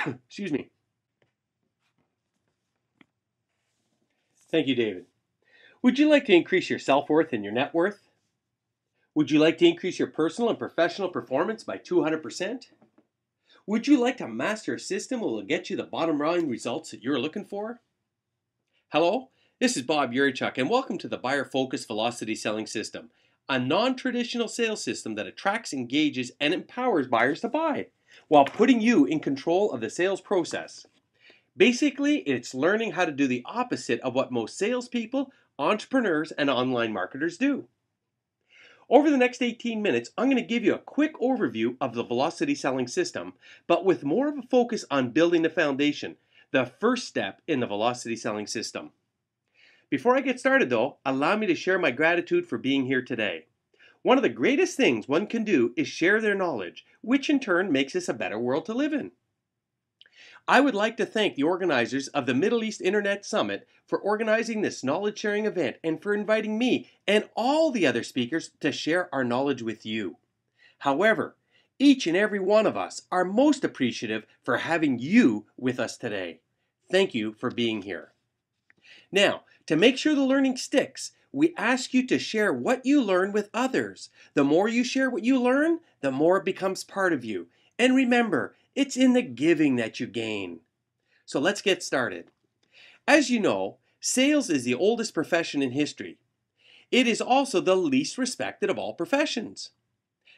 Excuse me. Thank you, David. Would you like to increase your self-worth and your net worth? Would you like to increase your personal and professional performance by 200%? Would you like to master a system that will get you the bottom line results that you're looking for? Hello, this is Bob Urichuck, and welcome to the Buyer Focused Velocity Selling System, a non-traditional sales system that attracts, engages, and empowers buyers to buy, while putting you in control of the sales process. Basically, it's learning how to do the opposite of what most salespeople, entrepreneurs, and online marketers do. Over the next 18 minutes, I'm going to give you a quick overview of the velocity selling system, but with more of a focus on building the foundation, the first step in the velocity selling system. Before I get started though, allow me to share my gratitude for being here today. One of the greatest things one can do is share their knowledge, which in turn makes this a better world to live in. I would like to thank the organizers of the Middle East Internet Summit for organizing this knowledge sharing event and for inviting me and all the other speakers to share our knowledge with you. However, each and every one of us are most appreciative for having you with us today. Thank you for being here. Now, to make sure the learning sticks, we ask you to share what you learn with others. The more you share what you learn, the more it becomes part of you. And remember, it's in the giving that you gain. So let's get started. As you know, sales is the oldest profession in history. It is also the least respected of all professions.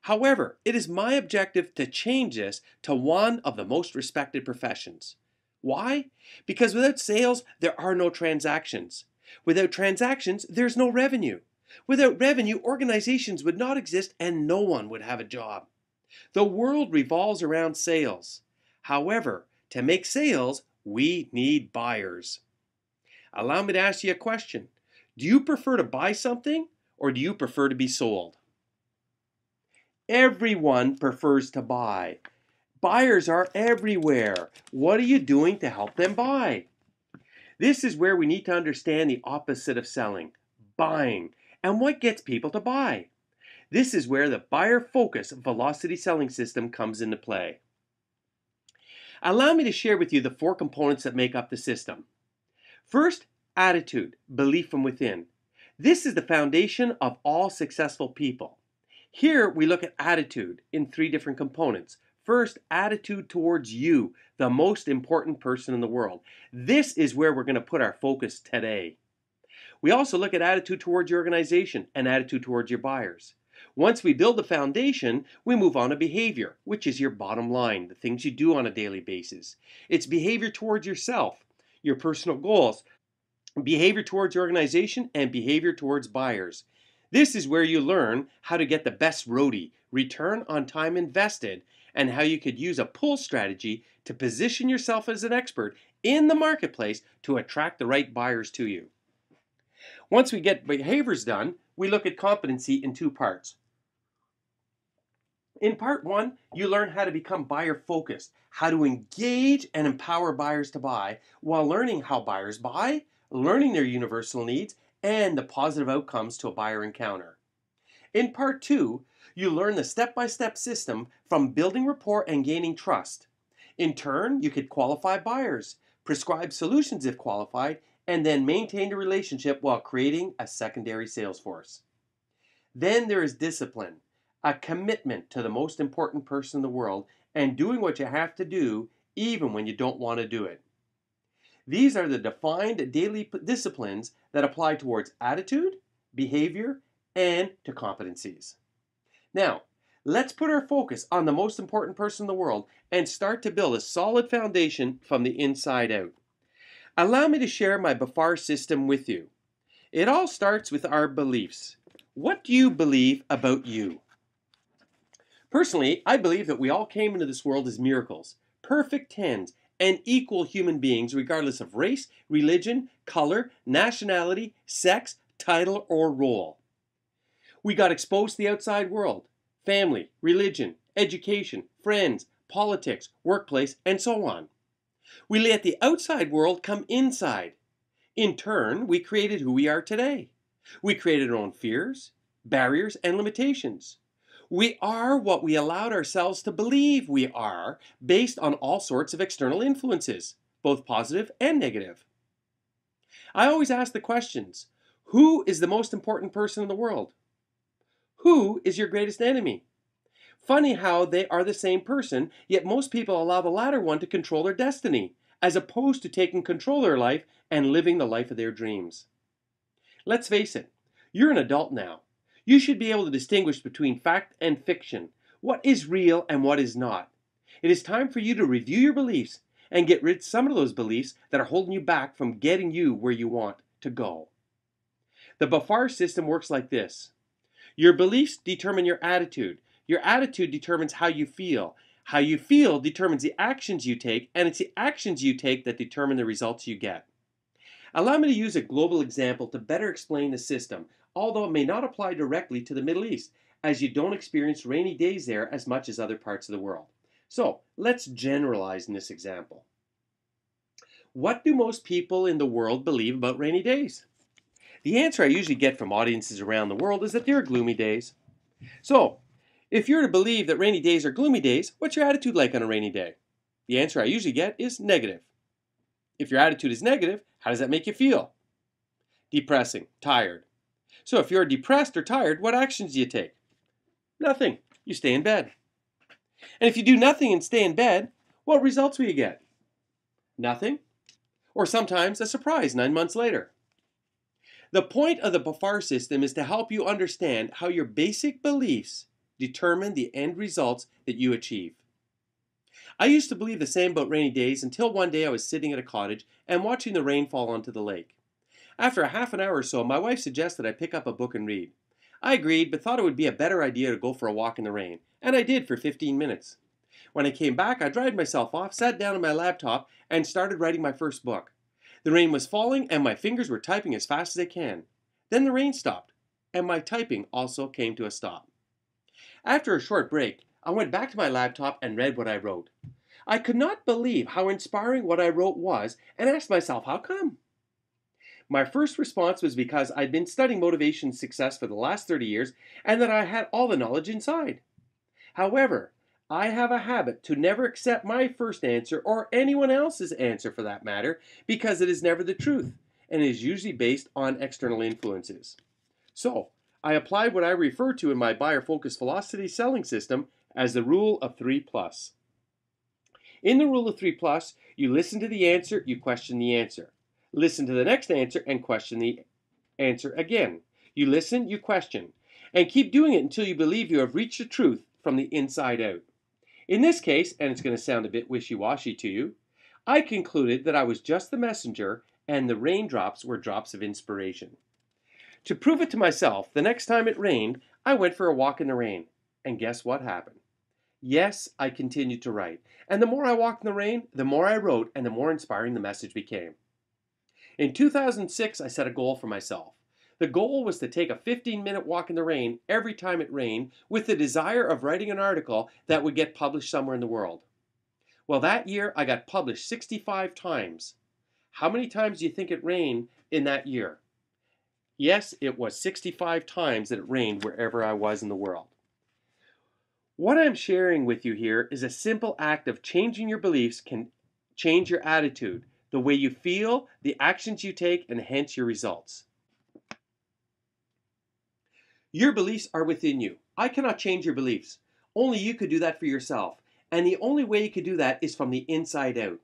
However, it is my objective to change this to one of the most respected professions. Why? Because without sales, there are no transactions. Without transactions, there's no revenue. Without revenue, organizations would not exist and no one would have a job. The world revolves around sales. However, to make sales, we need buyers. Allow me to ask you a question. Do you prefer to buy something or do you prefer to be sold? Everyone prefers to buy. Buyers are everywhere. What are you doing to help them buy? This is where we need to understand the opposite of selling, buying, and what gets people to buy. This is where the buyer-focused velocity selling system comes into play. Allow me to share with you the 4 components that make up the system. First, attitude, belief from within. This is the foundation of all successful people. Here we look at attitude in 3 different components. First, attitude towards you, the most important person in the world. This is where we're going to put our focus today. We also look at attitude towards your organization and attitude towards your buyers. Once we build the foundation, we move on to behavior, which is your bottom line, the things you do on a daily basis. It's behavior towards yourself, your personal goals, behavior towards your organization, and behavior towards buyers. This is where you learn how to get the best ROTI, return on time invested, and how you could use a pull strategy to position yourself as an expert in the marketplace to attract the right buyers to you. Once we get behaviors done, we look at competency in 2 parts. In part 1, you learn how to become buyer focused, how to engage and empower buyers to buy while learning how buyers buy, learning their universal needs, and the positive outcomes to a buyer encounter. In part 2, you learn the step-by-step system from building rapport and gaining trust. In turn, you could qualify buyers, prescribe solutions if qualified, and then maintain a relationship while creating a secondary sales force. Then there is discipline, a commitment to the most important person in the world and doing what you have to do even when you don't want to do it. These are the defined daily disciplines that apply towards attitude, behavior, and to competencies. Now, let's put our focus on the most important person in the world and start to build a solid foundation from the inside out. Allow me to share my B.A.F.A.R system with you. It all starts with our beliefs. What do you believe about you? Personally, I believe that we all came into this world as miracles, perfect 10s, and equal human beings regardless of race, religion, color, nationality, sex, title, or role. We got exposed to the outside world, family, religion, education, friends, politics, workplace, and so on. We let the outside world come inside. In turn, we created who we are today. We created our own fears, barriers, and limitations. We are what we allowed ourselves to believe we are based on all sorts of external influences, both positive and negative. I always ask the questions: who is the most important person in the world? Who is your greatest enemy? Funny how they are the same person, yet most people allow the latter one to control their destiny, as opposed to taking control of their life and living the life of their dreams. Let's face it, you're an adult now. You should be able to distinguish between fact and fiction, what is real and what is not. It is time for you to review your beliefs and get rid of some of those beliefs that are holding you back from getting you where you want to go. The B.A.F.A.R system works like this. Your beliefs determine your attitude. Your attitude determines how you feel. How you feel determines the actions you take, and it's the actions you take that determine the results you get. Allow me to use a global example to better explain the system, although it may not apply directly to the Middle East, as you don't experience rainy days there as much as other parts of the world. So let's generalize in this example. What do most people in the world believe about rainy days? The answer I usually get from audiences around the world is that they're gloomy days. So, if you're to believe that rainy days are gloomy days, what's your attitude like on a rainy day? The answer I usually get is negative. If your attitude is negative, how does that make you feel? Depressing, tired. So if you're depressed or tired, what actions do you take? Nothing. You stay in bed. And if you do nothing and stay in bed, what results will you get? Nothing. Or sometimes a surprise 9 months later. The point of the B.A.F.A.R system is to help you understand how your basic beliefs determine the end results that you achieve. I used to believe the same about rainy days until one day I was sitting at a cottage and watching the rain fall onto the lake. After a half an hour or so, my wife suggested I pick up a book and read. I agreed, but thought it would be a better idea to go for a walk in the rain, and I did for 15 minutes. When I came back, I dried myself off, sat down on my laptop, and started writing my first book. The rain was falling, and my fingers were typing as fast as they can. Then the rain stopped, and my typing also came to a stop. After a short break, I went back to my laptop and read what I wrote. I could not believe how inspiring what I wrote was, and asked myself, how come? My first response was because I'd been studying motivation and success for the last 30 years and that I had all the knowledge inside. However, I have a habit to never accept my first answer or anyone else's answer for that matter because it is never the truth and is usually based on external influences. So, I applied what I refer to in my buyer-focused velocity selling system as the rule of 3 plus. In the rule of 3 plus, you listen to the answer, you question the answer. Listen to the next answer and question the answer again. You listen, you question, and keep doing it until you believe you have reached the truth from the inside out. In this case, and it's going to sound a bit wishy-washy to you, I concluded that I was just the messenger and the raindrops were drops of inspiration. To prove it to myself, the next time it rained, I went for a walk in the rain. And guess what happened? Yes, I continued to write. And the more I walked in the rain, the more I wrote and the more inspiring the message became. In 2006, I set a goal for myself. The goal was to take a 15-minute walk in the rain every time it rained with the desire of writing an article that would get published somewhere in the world. Well, that year I got published 65 times. How many times do you think it rained in that year? Yes, it was 65 times that it rained wherever I was in the world. What I'm sharing with you here is a simple act of changing your beliefs can change your attitude, the way you feel, the actions you take, and hence your results. Your beliefs are within you. I cannot change your beliefs. Only you could do that for yourself. And the only way you could do that is from the inside out.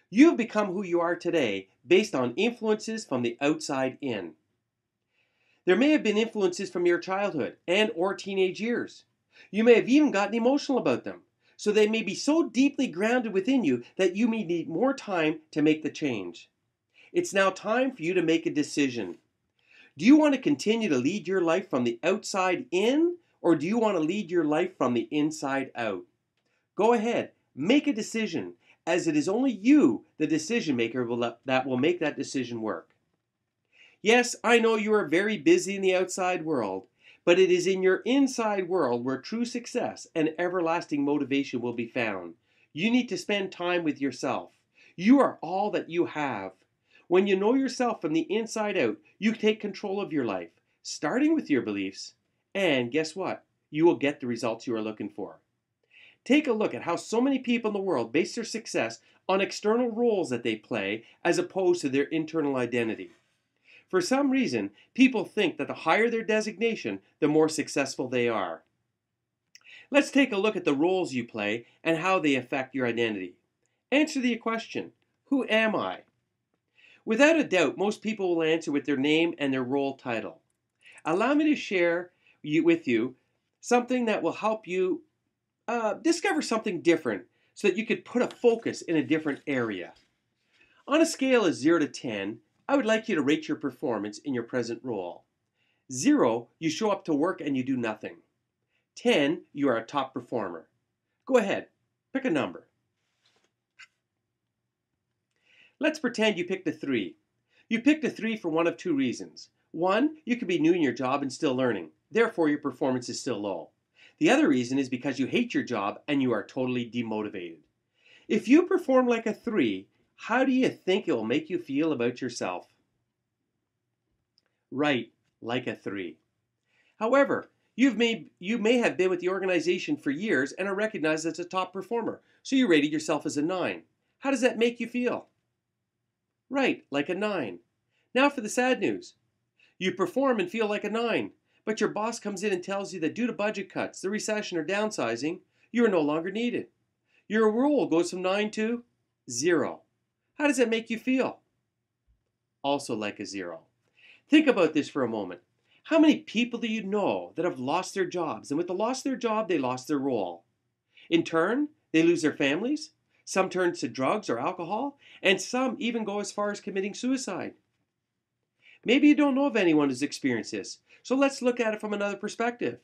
You have become who you are today based on influences from the outside in. There may have been influences from your childhood and or teenage years. You may have even gotten emotional about them. So they may be so deeply grounded within you that you may need more time to make the change. It's now time for you to make a decision. Do you want to continue to lead your life from the outside in, or do you want to lead your life from the inside out? Go ahead, make a decision, as it is only you, the decision maker, that will make that decision work. Yes, I know you are very busy in the outside world, but it is in your inside world where true success and everlasting motivation will be found. You need to spend time with yourself. You are all that you have. When you know yourself from the inside out, you take control of your life, starting with your beliefs. And guess what? you will get the results you are looking for. Take a look at how so many people in the world base their success on external roles that they play as opposed to their internal identity. For some reason, people think that the higher their designation, the more successful they are. Let's take a look at the roles you play and how they affect your identity. Answer the question, who am I? Without a doubt, most people will answer with their name and their role title. Allow me to share with you something that will help you discover something different so that you could put a focus in a different area. On a scale of 0 to 10, I would like you to rate your performance in your present role. 0, you show up to work and you do nothing. 10, you are a top performer. Go ahead, pick a number. Let's pretend you picked a 3. You picked a 3 for one of two reasons. One, you could be new in your job and still learning. Therefore, your performance is still low. The other reason is because you hate your job and you are totally demotivated. If you perform like a 3, how do you think it will make you feel about yourself? Right, like a 3. However, you may have been with the organization for years and are recognized as a top performer, so you rated yourself as a 9. How does that make you feel? Right, like a 9. Now for the sad news. You perform and feel like a 9, but your boss comes in and tells you that due to budget cuts, the recession, or downsizing, you are no longer needed. Your role goes from 9 to 0. How does that make you feel? Also like a 0. Think about this for a moment. How many people do you know that have lost their jobs, and with the loss of their job, they lost their role? In turn, they lose their families, some turn to drugs or alcohol, and some even go as far as committing suicide. Maybe you don't know of anyone who's experienced this, so let's look at it from another perspective.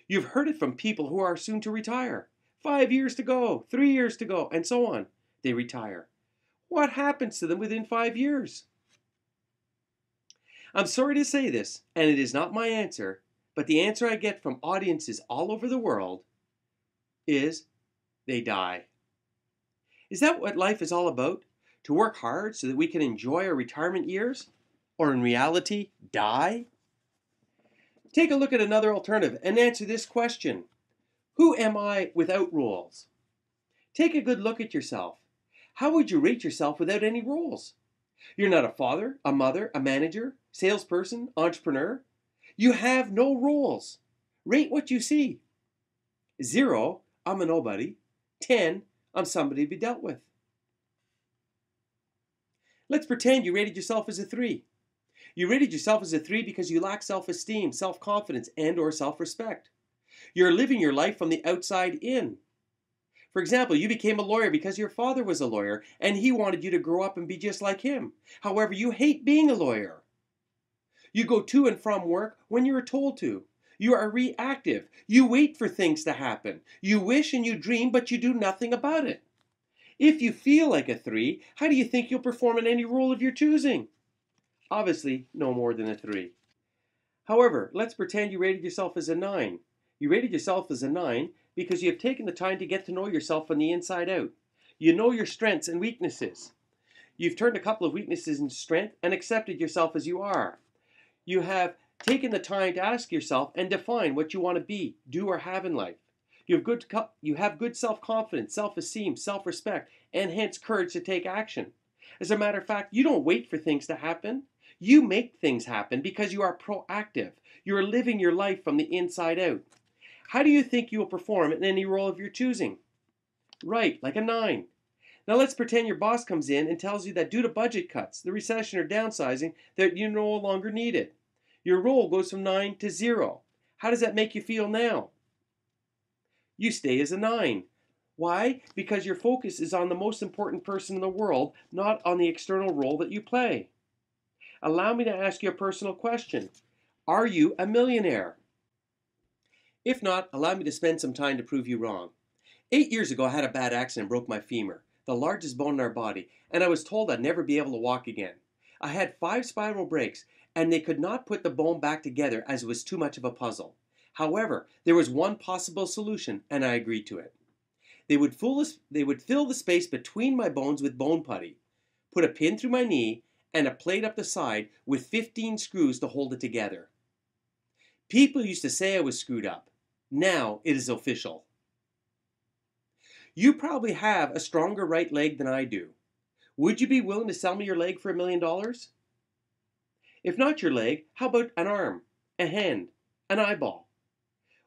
You've heard it from people who are soon to retire. 5 years to go, 3 years to go, and so on. They retire. What happens to them within 5 years? I'm sorry to say this, and it is not my answer, but the answer I get from audiences all over the world is they die. Is that what life is all about? To work hard so that we can enjoy our retirement years? Or in reality, die? Take a look at another alternative and answer this question. Who am I without roles? Take a good look at yourself. How would you rate yourself without any roles? You're not a father, a mother, a manager, salesperson, entrepreneur. You have no roles. Rate what you see. 0, I'm a nobody. 10, I'm somebody to be dealt with. Let's pretend you rated yourself as a 3. You rated yourself as a 3 because you lack self-esteem, self-confidence, and/or self-respect. You're living your life from the outside in. For example, you became a lawyer because your father was a lawyer and he wanted you to grow up and be just like him. However, you hate being a lawyer. You go to and from work when you are told to. You are reactive. You wait for things to happen. You wish and you dream, but you do nothing about it. If you feel like a 3, how do you think you'll perform in any role of your choosing? Obviously, no more than a 3. However, let's pretend you rated yourself as a 9. You rated yourself as a 9 because you have taken the time to get to know yourself from the inside out. You know your strengths and weaknesses. You've turned a couple of weaknesses into strength and accepted yourself as you are. You have taken the time to ask yourself and define what you want to be, do, or have in life. You have good self-confidence, self-esteem, self-respect, and hence courage to take action. As a matter of fact, you don't wait for things to happen. You make things happen because you are proactive. You are living your life from the inside out. How do you think you will perform in any role of your choosing? Right, like a 9. Now let's pretend your boss comes in and tells you that due to budget cuts, the recession, or downsizing, that you're no longer needed. Your role goes from 9 to 0. How does that make you feel now? You stay as a 9. Why? Because your focus is on the most important person in the world, not on the external role that you play. Allow me to ask you a personal question. Are you a millionaire? If not, allow me to spend some time to prove you wrong. 8 years ago, I had a bad accident and broke my femur, the largest bone in our body, and I was told I'd never be able to walk again. I had 5 spiral breaks, and they could not put the bone back together as it was too much of a puzzle. However, there was one possible solution, and I agreed to it. They would fill the space between my bones with bone putty, put a pin through my knee, and a plate up the side with 15 screws to hold it together. People used to say I was screwed up. Now it is official. You probably have a stronger right leg than I do. Would you be willing to sell me your leg for $1 million? If not your leg, how about an arm, a hand, an eyeball?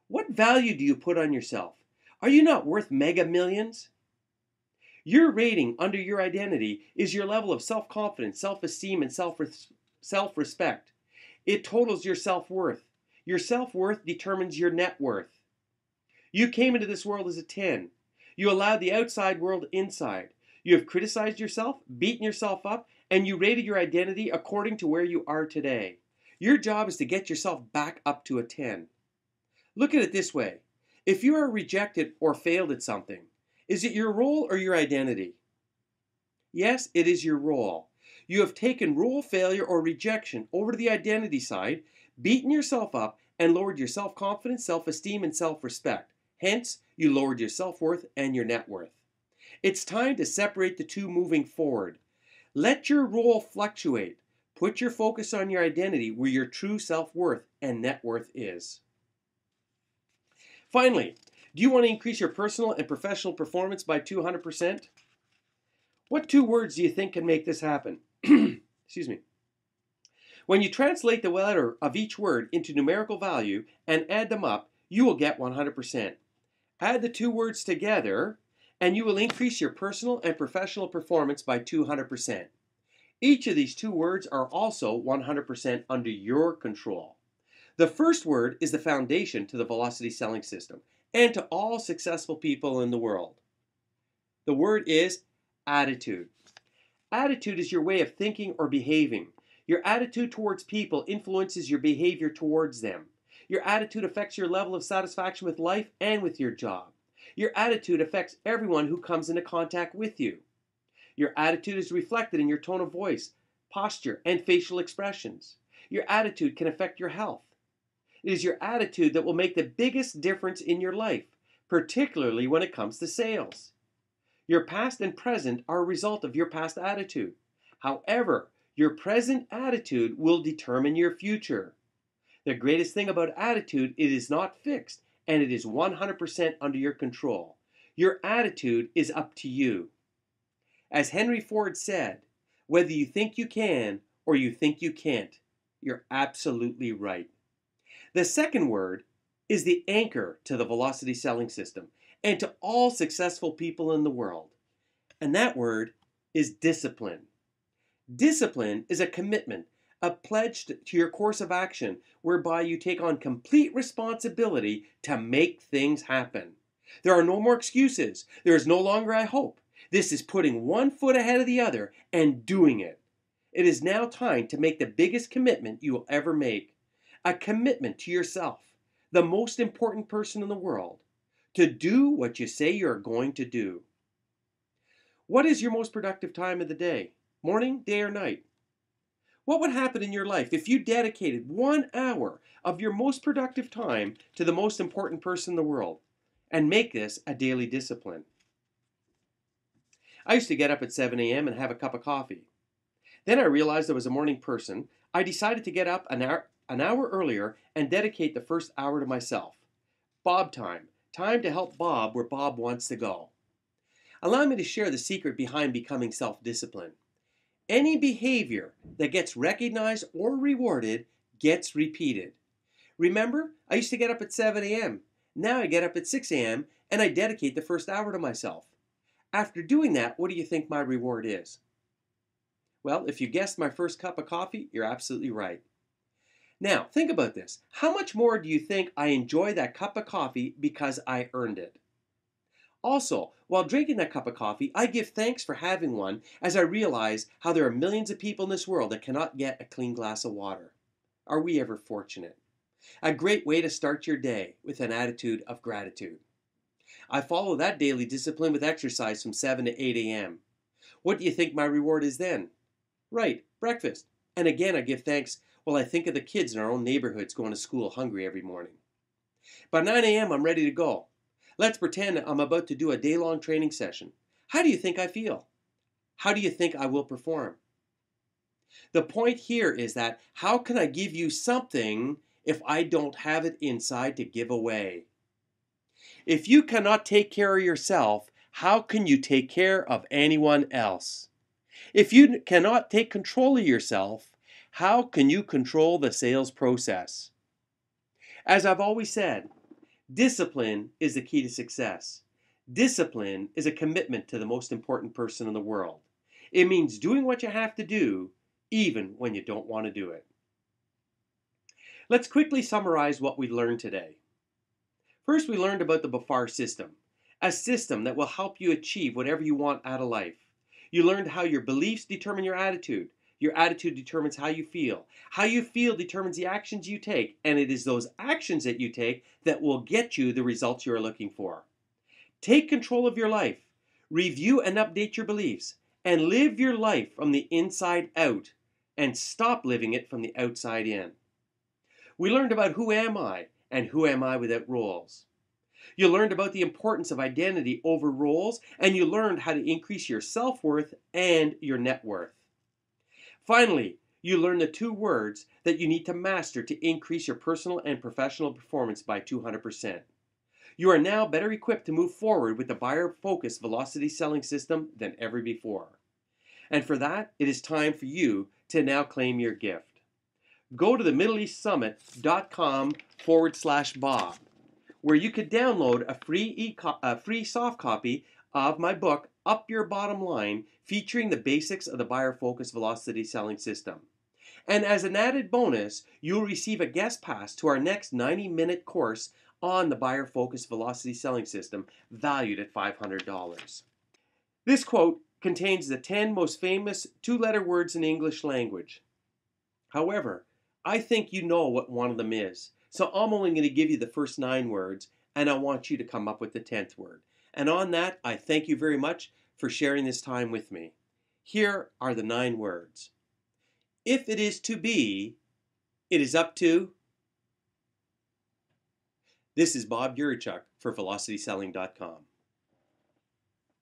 What value do you put on yourself? Are you not worth mega millions? Your rating under your identity is your level of self-confidence, self-esteem, and self-respect. It totals your self-worth. Your self-worth determines your net worth. You came into this world as a 10. You allowed the outside world inside. You have criticized yourself, beaten yourself up, and you rated your identity according to where you are today. Your job is to get yourself back up to a 10. Look at it this way. If you are rejected or failed at something, is it your role or your identity? Yes, it is your role. You have taken role failure or rejection over to the identity side, beaten yourself up, and lowered your self-confidence, self-esteem, and self-respect. Hence, you lowered your self-worth and your net worth. It's time to separate the two moving forward. Let your role fluctuate. Put your focus on your identity where your true self-worth and net worth is. Finally, do you want to increase your personal and professional performance by 200%? What two words do you think can make this happen? Excuse me. When you translate the letter of each word into numerical value and add them up, you will get 100%. Add the two words together and you will increase your personal and professional performance by 200%. Each of these two words are also 100% under your control. The first word is the foundation to the velocity selling system and to all successful people in the world. The word is attitude. Attitude is your way of thinking or behaving. Your attitude towards people influences your behavior towards them. Your attitude affects your level of satisfaction with life and with your job. Your attitude affects everyone who comes into contact with you. Your attitude is reflected in your tone of voice, posture, and facial expressions. Your attitude can affect your health. It is your attitude that will make the biggest difference in your life, particularly when it comes to sales. Your past and present are a result of your past attitude. However, your present attitude will determine your future. The greatest thing about attitude, it is not fixed, and it is 100% under your control. Your attitude is up to you. As Henry Ford said, whether you think you can or you think you can't, you're absolutely right. The second word is the anchor to the velocity selling system and to all successful people in the world. And that word is discipline. Discipline is a commitment, a pledge to your course of action whereby you take on complete responsibility to make things happen. There are no more excuses. There is no longer I hope. This is putting one foot ahead of the other and doing it. It is now time to make the biggest commitment you will ever make. A commitment to yourself, the most important person in the world, to do what you say you're going to do. What is your most productive time of the day? Morning, day, or night? What would happen in your life if you dedicated 1 hour of your most productive time to the most important person in the world and make this a daily discipline? I used to get up at 7 a.m. and have a cup of coffee. Then I realized I was a morning person. I decided to get up an hour earlier and dedicate the first hour to myself. Bob time. Time to help Bob where Bob wants to go. Allow me to share the secret behind becoming self-disciplined. Any behavior that gets recognized or rewarded gets repeated. Remember, I used to get up at 7 a.m. Now I get up at 6 a.m. and I dedicate the first hour to myself. After doing that, what do you think my reward is? Well, if you guessed my first cup of coffee, you're absolutely right. Now, think about this. How much more do you think I enjoy that cup of coffee because I earned it? Also, while drinking that cup of coffee, I give thanks for having one as I realize how there are millions of people in this world that cannot get a clean glass of water. Are we ever fortunate? A great way to start your day with an attitude of gratitude. I follow that daily discipline with exercise from 7 to 8 a.m. What do you think my reward is then? Right, breakfast. And again, I give thanks while I think of the kids in our own neighborhoods going to school hungry every morning. By 9 a.m., I'm ready to go. Let's pretend I'm about to do a day-long training session. How do you think I feel? How do you think I will perform? The point here is that how can I give you something if I don't have it inside to give away? If you cannot take care of yourself, how can you take care of anyone else? If you cannot take control of yourself, how can you control the sales process? As I've always said, discipline is the key to success. Discipline is a commitment to the most important person in the world. It means doing what you have to do, even when you don't want to do it. Let's quickly summarize what we learned today. First, we learned about the B.A.F.A.R system, a system that will help you achieve whatever you want out of life. You learned how your beliefs determine your attitude. Your attitude determines how you feel. How you feel determines the actions you take, and it is those actions that you take that will get you the results you are looking for. Take control of your life. Review and update your beliefs, and live your life from the inside out, and stop living it from the outside in. We learned about who am I, and who am I without roles. You learned about the importance of identity over roles, and you learned how to increase your self-worth and your net worth. Finally, you learned the 2 words that you need to master to increase your personal and professional performance by 200%. You are now better equipped to move forward with the buyer-focused velocity selling system than ever before. And for that, it is time for you to now claim your gift. Go to the MiddleEastSummit.com/Bob, where you could download a free soft copy of my book, Up Your Bottom Line, featuring the basics of the buyer-focused velocity selling system. And as an added bonus, you'll receive a guest pass to our next 90-minute course on the buyer-focused velocity selling system, valued at $500. This quote contains the 10 most famous 2-letter words in the English language. However, I think you know what one of them is. So I'm only going to give you the first 9 words, and I want you to come up with the 10th word. And on that, I thank you very much for sharing this time with me. Here are the 9 words. If it is to be, it is up to. This is Bob Urichuck for VelocitySelling.com.